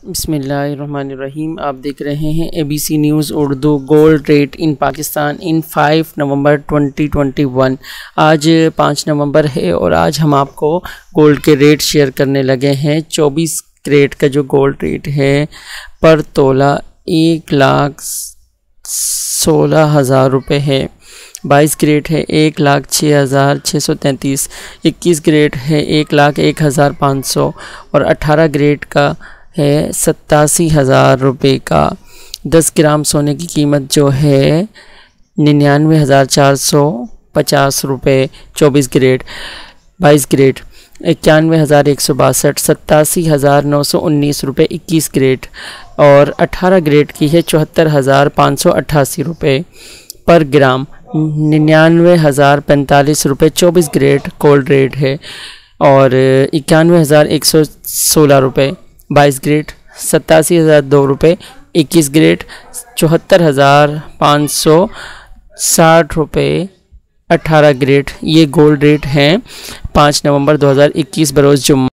बिस्मिल्लाहिर्रहमानिर्रहीम। आप देख रहे हैं ABC news Urdu. Gold rate in Pakistan in 5 November 2021। आज 5 नवंबर है और आज हम आपको गोल्ड के रेट शेयर करने लगे हैं। 24 कैरेट का जो गोल्ड रेट है पर तोला 1,16,000 रुपये है। 22 कैरेट है 1,06,633। 21 कैरेट है 1,01,500 और 18 कैरेट का है 87,000 रुपये का। 10 ग्राम सोने की कीमत जो है 99,450 रुपये। 24 कैरेट। 22 कैरेट 91,162। 87,919 रुपये 21 कैरेट और 18 कैरेट की है 74,588 रुपये पर ग्राम। 99,045 रुपये 24 कैरेट गोल्ड रेट है और 91,116 रुपये। 22 कैरेट 87,002 रुपये। 21 कैरेट 74,560 रुपये। 18 कैरेट। ये गोल्ड रेट हैं 5 नवंबर 2021 बरोज़ जुम्मा।